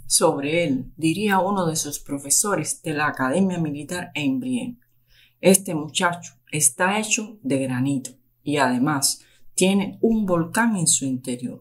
Sobre él diría uno de sus profesores de la Academia Militar en Brienne: este muchacho está hecho de granito y además tiene un volcán en su interior.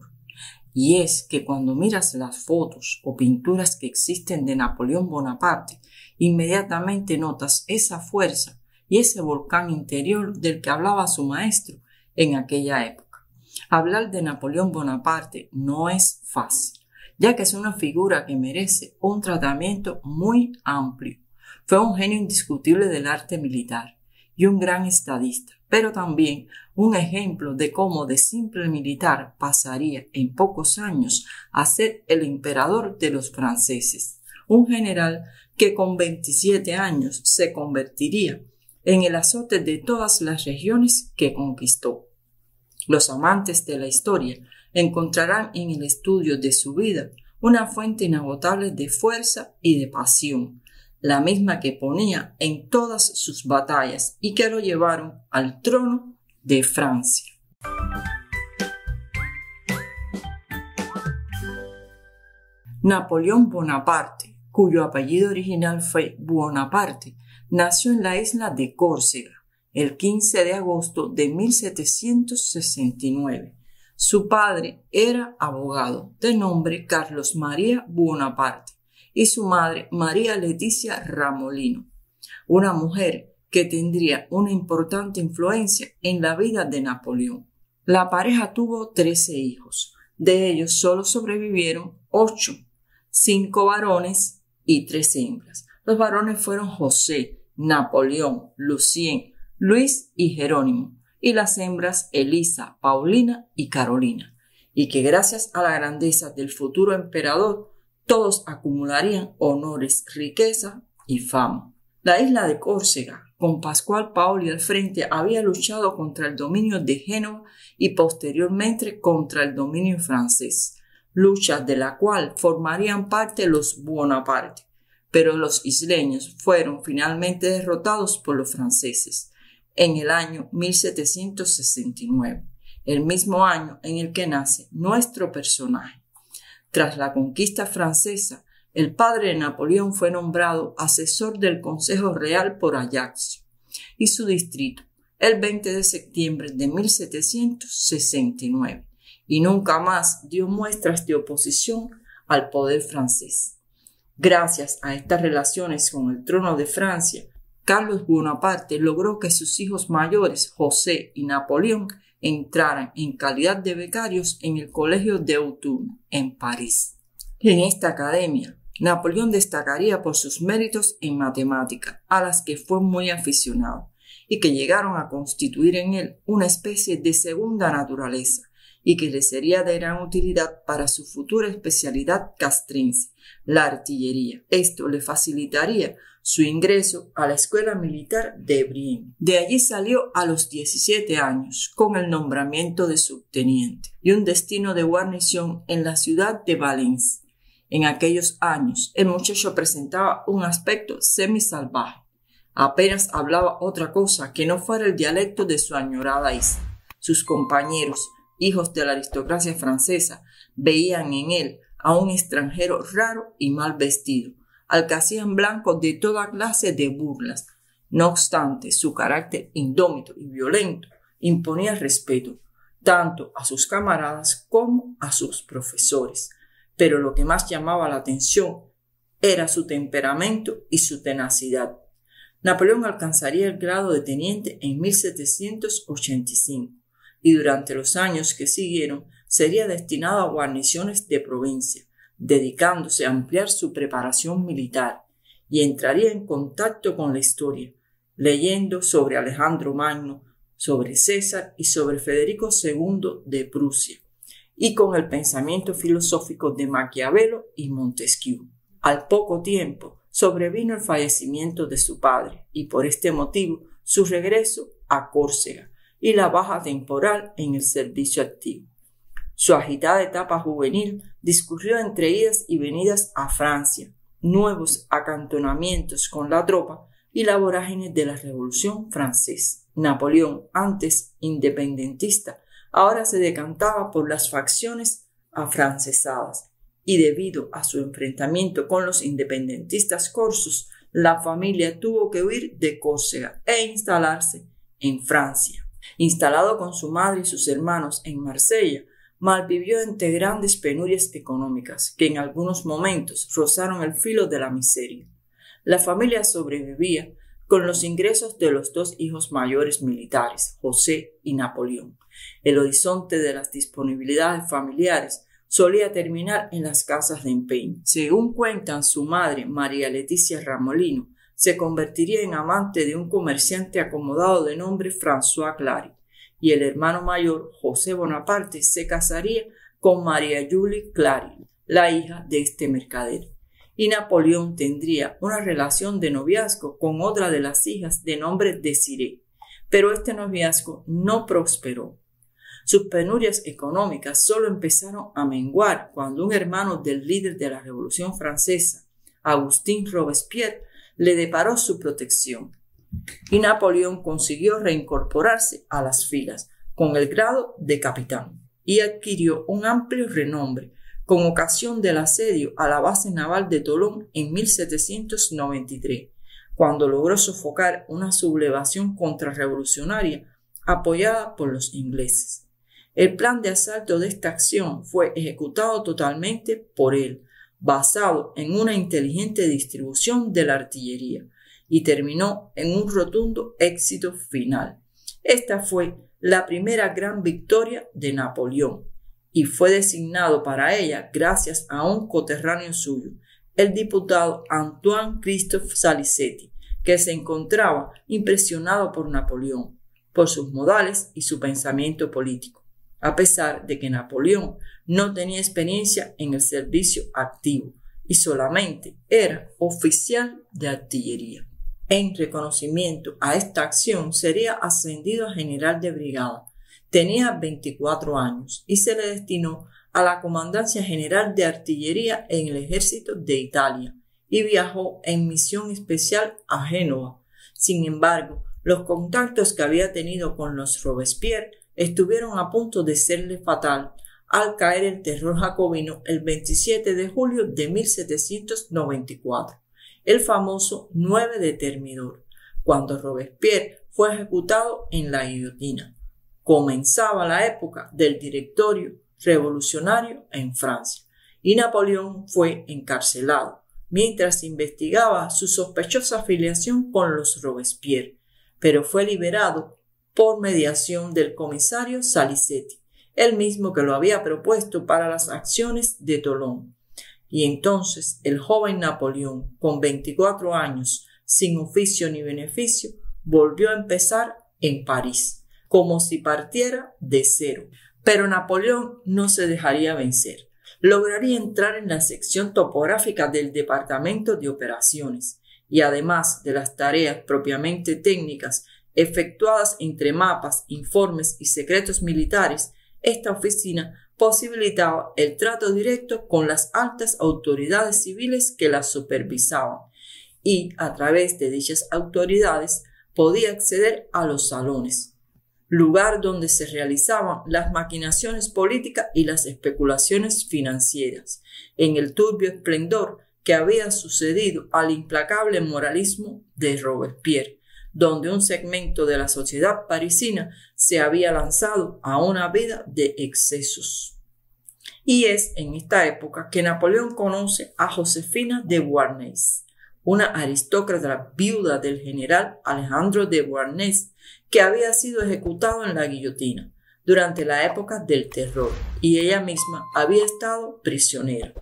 Y es que cuando miras las fotos o pinturas que existen de Napoleón Bonaparte, inmediatamente notas esa fuerza y ese volcán interior del que hablaba su maestro en aquella época. Hablar de Napoleón Bonaparte no es fácil, ya que es una figura que merece un tratamiento muy amplio. Fue un genio indiscutible del arte militar y un gran estadista, pero también un ejemplo de cómo de simple militar pasaría en pocos años a ser el emperador de los franceses, un general que con 27 años se convertiría en el azote de todas las regiones que conquistó. Los amantes de la historia encontrarán en el estudio de su vida una fuente inagotable de fuerza y de pasión, la misma que ponía en todas sus batallas y que lo llevaron al trono de Francia. Napoleón Bonaparte, cuyo apellido original fue Buonaparte, nació en la isla de Córcega el 15 de agosto de 1769. Su padre era abogado, de nombre Carlos María Buonaparte, y su madre María Leticia Ramolino, una mujer que tendría una importante influencia en la vida de Napoleón. La pareja tuvo 13 hijos, de ellos solo sobrevivieron 8, 5 varones y 3 hembras. Los varones fueron José, Napoleón, Lucien, Luis y Jerónimo, y las hembras Elisa, Paulina y Carolina, y que gracias a la grandeza del futuro emperador, todos acumularían honores, riqueza y fama. La isla de Córcega, con Pascual Paoli al frente, había luchado contra el dominio de Génova y posteriormente contra el dominio francés, lucha de la cual formarían parte los Bonaparte, pero los isleños fueron finalmente derrotados por los franceses en el año 1769, el mismo año en el que nace nuestro personaje. Tras la conquista francesa, el padre de Napoleón fue nombrado asesor del Consejo Real por Ajaccio y su distrito el 20 de septiembre de 1769 y nunca más dio muestras de oposición al poder francés. Gracias a estas relaciones con el trono de Francia, Carlos Bonaparte logró que sus hijos mayores, José y Napoleón, entraran en calidad de becarios en el Colegio d'Autun, en París. En esta academia, Napoleón destacaría por sus méritos en matemática, a las que fue muy aficionado, y que llegaron a constituir en él una especie de segunda naturaleza, y que le sería de gran utilidad para su futura especialidad castrense, la artillería. Esto le facilitaría su ingreso a la Escuela Militar de Brienne. De allí salió a los 17 años, con el nombramiento de subteniente y un destino de guarnición en la ciudad de Valence. En aquellos años, el muchacho presentaba un aspecto semisalvaje. Apenas hablaba otra cosa que no fuera el dialecto de su añorada isla. Sus compañeros, hijos de la aristocracia francesa, veían en él a un extranjero raro y mal vestido, al que hacían blanco de toda clase de burlas. No obstante, su carácter indómito y violento imponía respeto tanto a sus camaradas como a sus profesores. Pero lo que más llamaba la atención era su temperamento y su tenacidad. Napoleón alcanzaría el grado de teniente en 1785 y durante los años que siguieron sería destinado a guarniciones de provincia, dedicándose a ampliar su preparación militar, y entraría en contacto con la historia, leyendo sobre Alejandro Magno, sobre César y sobre Federico II de Prusia, y con el pensamiento filosófico de Maquiavelo y Montesquieu. Al poco tiempo sobrevino el fallecimiento de su padre y por este motivo su regreso a Córcega y la baja temporal en el servicio activo. Su agitada etapa juvenil discurrió entre idas y venidas a Francia, nuevos acantonamientos con la tropa y la vorágine de la Revolución Francesa. Napoleón, antes independentista, ahora se decantaba por las facciones afrancesadas y debido a su enfrentamiento con los independentistas corsos, la familia tuvo que huir de Córcega e instalarse en Francia. Instalado con su madre y sus hermanos en Marsella, malvivió entre grandes penurias económicas que en algunos momentos rozaron el filo de la miseria. La familia sobrevivía con los ingresos de los dos hijos mayores militares, José y Napoleón. El horizonte de las disponibilidades familiares solía terminar en las casas de empeño. Según cuentan, su madre, María Leticia Ramolino, se convertiría en amante de un comerciante acomodado de nombre François Clary, y el hermano mayor, José Bonaparte, se casaría con María Julie Clary, la hija de este mercader. Y Napoleón tendría una relación de noviazgo con otra de las hijas de nombre Desirée, pero este noviazgo no prosperó. Sus penurias económicas solo empezaron a menguar cuando un hermano del líder de la Revolución Francesa, Agustín Robespierre, le deparó su protección, y Napoleón consiguió reincorporarse a las filas con el grado de capitán y adquirió un amplio renombre con ocasión del asedio a la base naval de Tolón en 1793, cuando logró sofocar una sublevación contrarrevolucionaria apoyada por los ingleses. El plan de asalto de esta acción fue ejecutado totalmente por él, basado en una inteligente distribución de la artillería, y terminó en un rotundo éxito final. Esta fue la primera gran victoria de Napoleón, y fue designado para ella gracias a un coterráneo suyo, el diputado Antoine Christophe Salicetti, que se encontraba impresionado por Napoleón, por sus modales y su pensamiento político, a pesar de que Napoleón no tenía experiencia en el servicio activo y solamente era oficial de artillería. En reconocimiento a esta acción sería ascendido a general de brigada. Tenía 24 años y se le destinó a la Comandancia General de Artillería en el Ejército de Italia y viajó en misión especial a Génova. Sin embargo, los contactos que había tenido con los Robespierre estuvieron a punto de serle fatal al caer el terror jacobino el 27 de julio de 1794, el famoso 9 de Thermidor, cuando Robespierre fue ejecutado en la guillotina. Comenzaba la época del directorio revolucionario en Francia y Napoleón fue encarcelado mientras investigaba su sospechosa afiliación con los Robespierre, pero fue liberado por mediación del comisario Salicetti, el mismo que lo había propuesto para las acciones de Tolón. Y entonces el joven Napoleón, con 24 años, sin oficio ni beneficio, volvió a empezar en París, como si partiera de cero. Pero Napoleón no se dejaría vencer. Lograría entrar en la sección topográfica del Departamento de Operaciones y además de las tareas propiamente técnicas efectuadas entre mapas, informes y secretos militares, esta oficina posibilitaba el trato directo con las altas autoridades civiles que la supervisaban y, a través de dichas autoridades, podía acceder a los salones, lugar donde se realizaban las maquinaciones políticas y las especulaciones financieras, en el turbio esplendor que había sucedido al implacable moralismo de Robespierre, donde un segmento de la sociedad parisina se había lanzado a una vida de excesos. Y es en esta época que Napoleón conoce a Josefina de Beauharnais, una aristócrata viuda del general Alejandro de Beauharnais, que había sido ejecutado en la guillotina durante la época del terror, y ella misma había estado prisionera.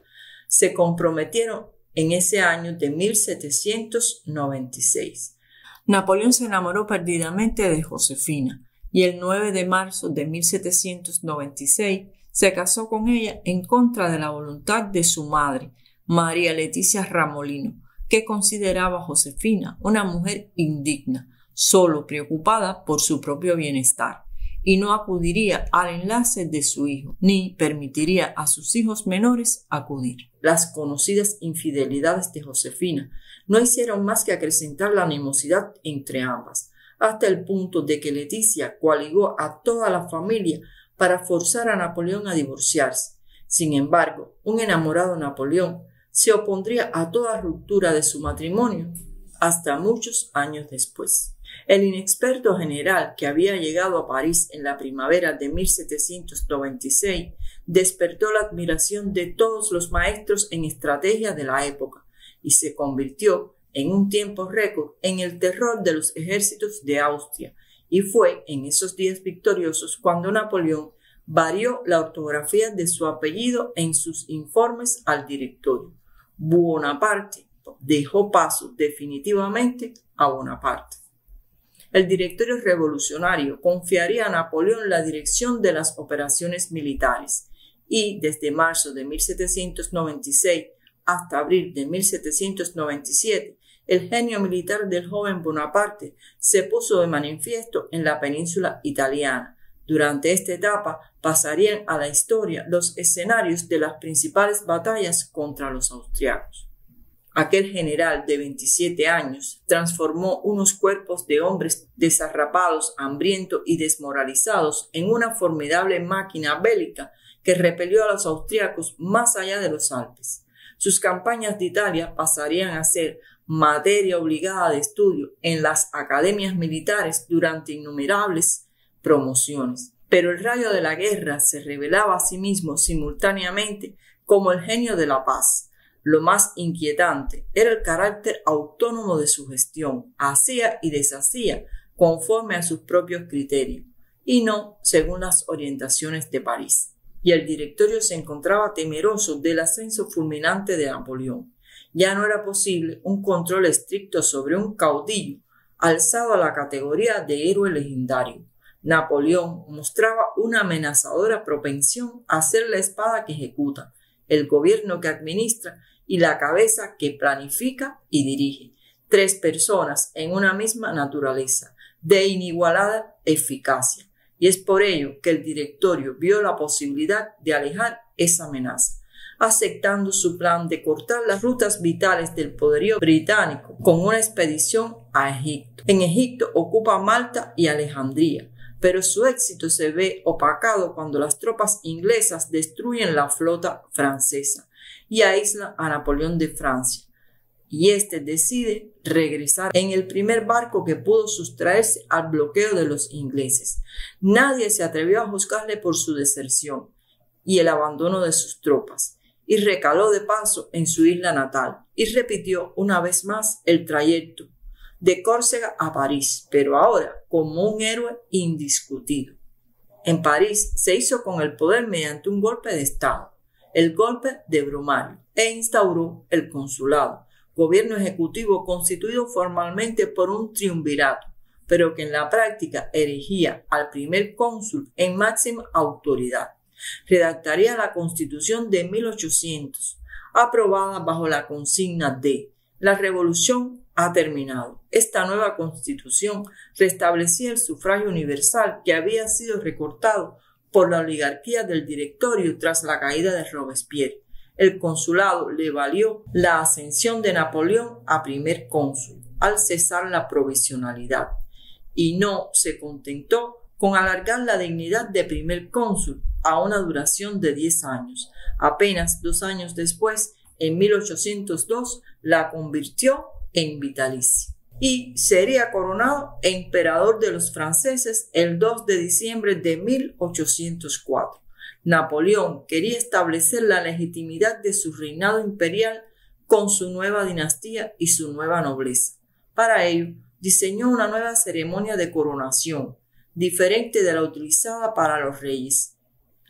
Se comprometieron en ese año de 1796. Napoleón se enamoró perdidamente de Josefina y el 9 de marzo de 1796 se casó con ella en contra de la voluntad de su madre, María Leticia Ramolino, que consideraba a Josefina una mujer indigna, solo preocupada por su propio bienestar, y no acudiría al enlace de su hijo, ni permitiría a sus hijos menores acudir. Las conocidas infidelidades de Josefina no hicieron más que acrecentar la animosidad entre ambas, hasta el punto de que Leticia coaligó a toda la familia para forzar a Napoleón a divorciarse. Sin embargo, un enamorado Napoleón se opondría a toda ruptura de su matrimonio hasta muchos años después. El inexperto general que había llegado a París en la primavera de 1796 despertó la admiración de todos los maestros en estrategia de la época y se convirtió en un tiempo récord en el terror de los ejércitos de Austria, y fue en esos días victoriosos cuando Napoleón varió la ortografía de su apellido en sus informes al directorio. Buonaparte dejó paso definitivamente a Bonaparte. El directorio revolucionario confiaría a Napoleón la dirección de las operaciones militares y desde marzo de 1796 hasta abril de 1797 el genio militar del joven Bonaparte se puso de manifiesto en la península italiana. Durante esta etapa pasarían a la historia los escenarios de las principales batallas contra los austriacos. Aquel general de 27 años transformó unos cuerpos de hombres desarrapados, hambrientos y desmoralizados en una formidable máquina bélica que repelió a los austriacos más allá de los Alpes. Sus campañas de Italia pasarían a ser materia obligada de estudio en las academias militares durante innumerables promociones. Pero el rayo de la guerra se revelaba a sí mismo simultáneamente como el genio de la paz. Lo más inquietante era el carácter autónomo de su gestión. Hacía y deshacía conforme a sus propios criterios y no según las orientaciones de París. Y el directorio se encontraba temeroso del ascenso fulminante de Napoleón. Ya no era posible un control estricto sobre un caudillo alzado a la categoría de héroe legendario. Napoleón mostraba una amenazadora propensión a ser la espada que ejecuta, el gobierno que administra y la cabeza que planifica y dirige. 3 personas en una misma naturaleza, de inigualada eficacia. Y es por ello que el directorio vio la posibilidad de alejar esa amenaza, aceptando su plan de cortar las rutas vitales del poderío británico con una expedición a Egipto. En Egipto ocupa Malta y Alejandría, pero su éxito se ve opacado cuando las tropas inglesas destruyen la flota francesa y aíslan a Napoleón de Francia, y éste decide regresar en el primer barco que pudo sustraerse al bloqueo de los ingleses. Nadie se atrevió a juzgarle por su deserción y el abandono de sus tropas, y recaló de paso en su isla natal, y repitió una vez más el trayecto de Córcega a París, pero ahora como un héroe indiscutido. En París se hizo con el poder mediante un golpe de Estado, el golpe de Brumario, e instauró el consulado, gobierno ejecutivo constituido formalmente por un triunvirato, pero que en la práctica erigía al primer cónsul en máxima autoridad. Redactaría la Constitución de 1800, aprobada bajo la consigna de «La revolución ha terminado». Esta nueva Constitución restablecía el sufragio universal que había sido recortado por la oligarquía del directorio tras la caída de Robespierre. El consulado le valió la ascensión de Napoleón a primer cónsul al cesar la provisionalidad, y no se contentó con alargar la dignidad de primer cónsul a una duración de 10 años. Apenas 2 años después, en 1802, la convirtió en vitalicia y sería coronado emperador de los franceses el 2 de diciembre de 1804. Napoleón quería establecer la legitimidad de su reinado imperial con su nueva dinastía y su nueva nobleza. Para ello, diseñó una nueva ceremonia de coronación, diferente de la utilizada para los reyes.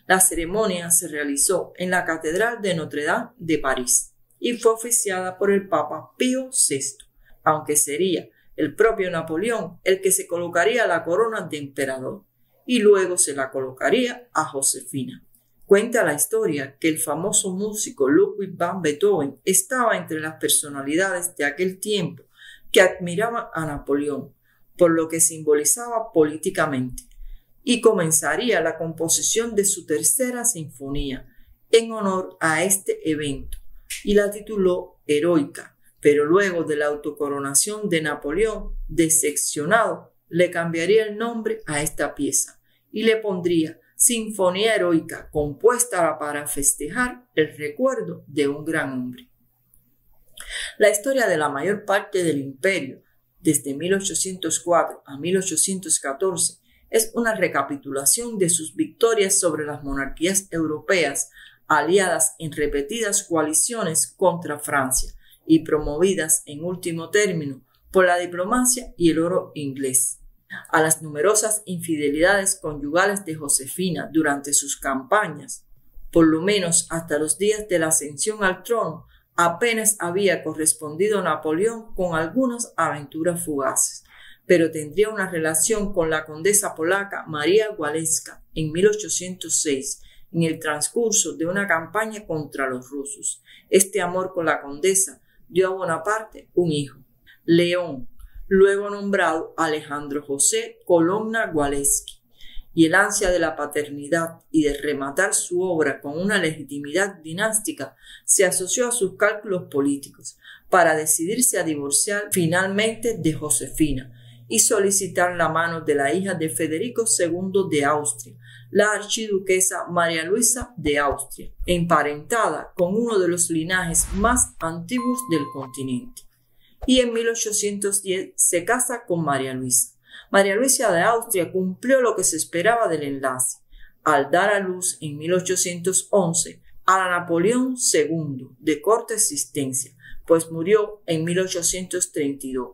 La ceremonia se realizó en la Catedral de Notre-Dame de París y fue oficiada por el Papa Pío VI, aunque sería el propio Napoleón el que se colocaría la corona de emperador y luego se la colocaría a Josefina. Cuenta la historia que el famoso músico Ludwig van Beethoven estaba entre las personalidades de aquel tiempo que admiraban a Napoleón por lo que simbolizaba políticamente, y comenzaría la composición de su tercera sinfonía en honor a este evento y la tituló Heroica, pero luego de la autocoronación de Napoleón, decepcionado, le cambiaría el nombre a esta pieza y le pondría sinfonía heroica compuesta para festejar el recuerdo de un gran hombre. La historia de la mayor parte del imperio, desde 1804 a 1814, es una recapitulación de sus victorias sobre las monarquías europeas, aliadas en repetidas coaliciones contra Francia y promovidas en último término por la diplomacia y el oro inglés. A las numerosas infidelidades conyugales de Josefina durante sus campañas, por lo menos hasta los días de la ascensión al trono, apenas había correspondido Napoleón con algunas aventuras fugaces, pero tendría una relación con la condesa polaca María Walewska en 1806, en el transcurso de una campaña contra los rusos. Este amor con la condesa dio a Bonaparte un hijo, León, luego nombrado Alejandro José Colonna Walewski, y el ansia de la paternidad y de rematar su obra con una legitimidad dinástica se asoció a sus cálculos políticos para decidirse a divorciar finalmente de Josefina y solicitar la mano de la hija de Federico II de Austria, la archiduquesa María Luisa de Austria, emparentada con uno de los linajes más antiguos del continente. Y en 1810 se casa con María Luisa. María Luisa de Austria cumplió lo que se esperaba del enlace, al dar a luz en 1811 a Napoleón II, de corta existencia, pues murió en 1832,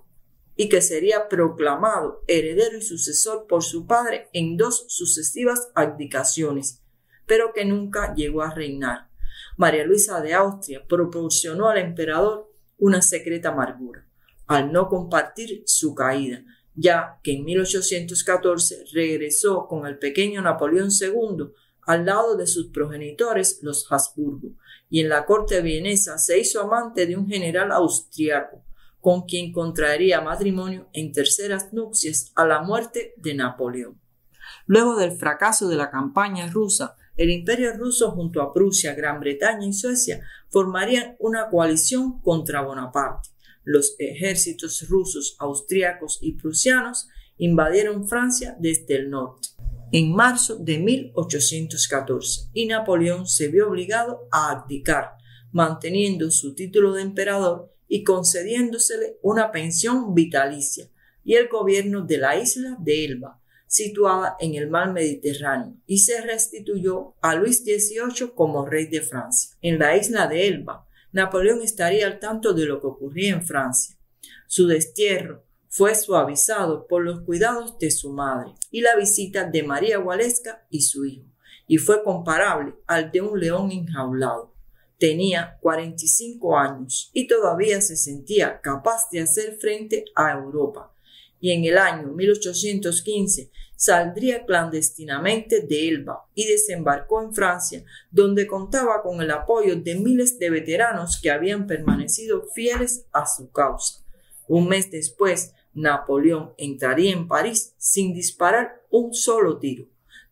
y que sería proclamado heredero y sucesor por su padre en 2 sucesivas abdicaciones, pero que nunca llegó a reinar. María Luisa de Austria proporcionó al emperador una secreta amargura, al no compartir su caída, ya que en 1814 regresó con el pequeño Napoleón II al lado de sus progenitores, los Habsburgo, y en la corte vienesa se hizo amante de un general austriaco, con quien contraería matrimonio en terceras nupcias a la muerte de Napoleón. Luego del fracaso de la campaña rusa, el Imperio ruso junto a Prusia, Gran Bretaña y Suecia formarían una coalición contra Bonaparte. Los ejércitos rusos, austriacos y prusianos invadieron Francia desde el norte en marzo de 1814 y Napoleón se vio obligado a abdicar, manteniendo su título de emperador y concediéndosele una pensión vitalicia y el gobierno de la isla de Elba, situada en el mar Mediterráneo, y se restituyó a Luis XVIII como rey de Francia. En la isla de Elba, Napoleón estaría al tanto de lo que ocurría en Francia. Su destierro fue suavizado por los cuidados de su madre y la visita de María Walewska y su hijo, y fue comparable al de un león enjaulado. Tenía 45 años y todavía se sentía capaz de hacer frente a Europa, y en el año 1815 saldría clandestinamente de Elba y desembarcó en Francia, donde contaba con el apoyo de miles de veteranos que habían permanecido fieles a su causa. Un mes después, Napoleón entraría en París sin disparar un solo tiro,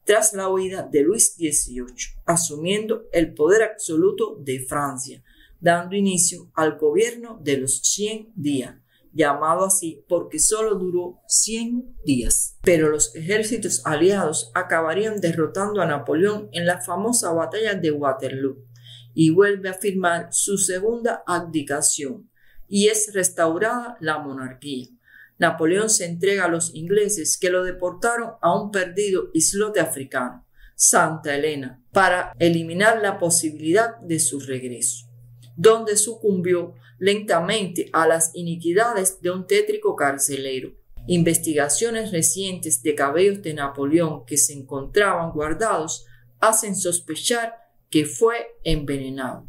tras la huida de Luis XVIII, asumiendo el poder absoluto de Francia, dando inicio al gobierno de los 100 días. Llamado así porque solo duró 100 días. Pero los ejércitos aliados acabarían derrotando a Napoleón en la famosa batalla de Waterloo y vuelve a firmar su segunda abdicación y es restaurada la monarquía. Napoleón se entrega a los ingleses que lo deportaron a un perdido islote africano, Santa Elena, para eliminar la posibilidad de su regreso, donde sucumbió lentamente a las iniquidades de un tétrico carcelero. Investigaciones recientes de cabellos de Napoleón que se encontraban guardados hacen sospechar que fue envenenado.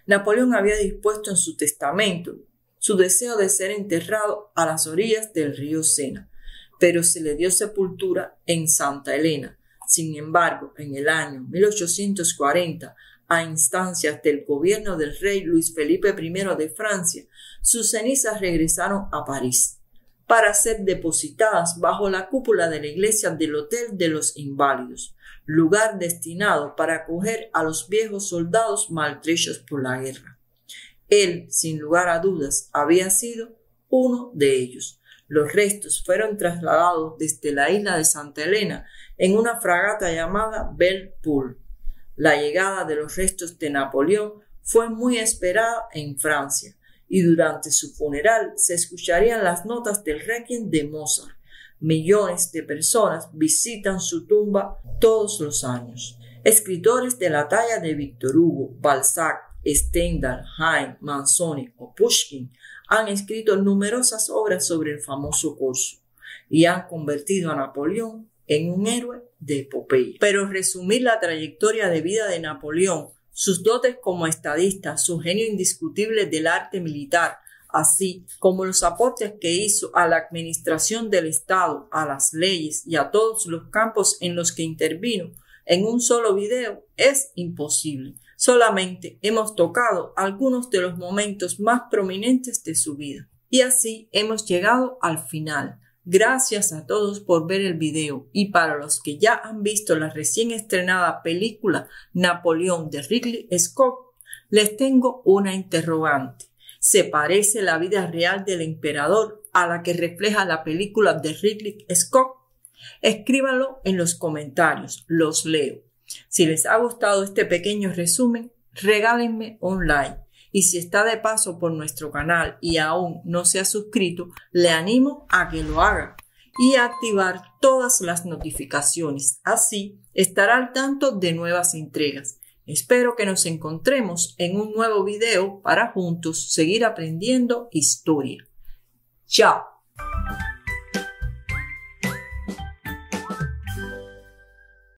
Napoleón había dispuesto en su testamento su deseo de ser enterrado a las orillas del río Sena, pero se le dio sepultura en Santa Elena. Sin embargo, en el año 1840, a instancias del gobierno del rey Luis Felipe I de Francia, sus cenizas regresaron a París para ser depositadas bajo la cúpula de la iglesia del Hotel de los Inválidos, lugar destinado para acoger a los viejos soldados maltrechos por la guerra. Él, sin lugar a dudas, había sido uno de ellos. Los restos fueron trasladados desde la isla de Santa Elena en una fragata llamada Belle Poule. La llegada de los restos de Napoleón fue muy esperada en Francia y durante su funeral se escucharían las notas del Requiem de Mozart. Millones de personas visitan su tumba todos los años. Escritores de la talla de Victor Hugo, Balzac, Stendhal, Heine, Manzoni o Pushkin han escrito numerosas obras sobre el famoso corso y han convertido a Napoleón en un héroe de epopeya. Pero resumir la trayectoria de vida de Napoleón, sus dotes como estadista, su genio indiscutible del arte militar, así como los aportes que hizo a la administración del Estado, a las leyes y a todos los campos en los que intervino en un solo video, es imposible. Solamente hemos tocado algunos de los momentos más prominentes de su vida. Y así hemos llegado al final. Gracias a todos por ver el video y para los que ya han visto la recién estrenada película Napoleón de Ridley Scott, les tengo una interrogante. ¿Se parece la vida real del emperador a la que refleja la película de Ridley Scott? Escríbanlo en los comentarios, los leo. Si les ha gustado este pequeño resumen, regálenme un like. Y si está de paso por nuestro canal y aún no se ha suscrito, le animo a que lo haga y a activar todas las notificaciones. Así estará al tanto de nuevas entregas. Espero que nos encontremos en un nuevo video para juntos seguir aprendiendo historia. ¡Chao!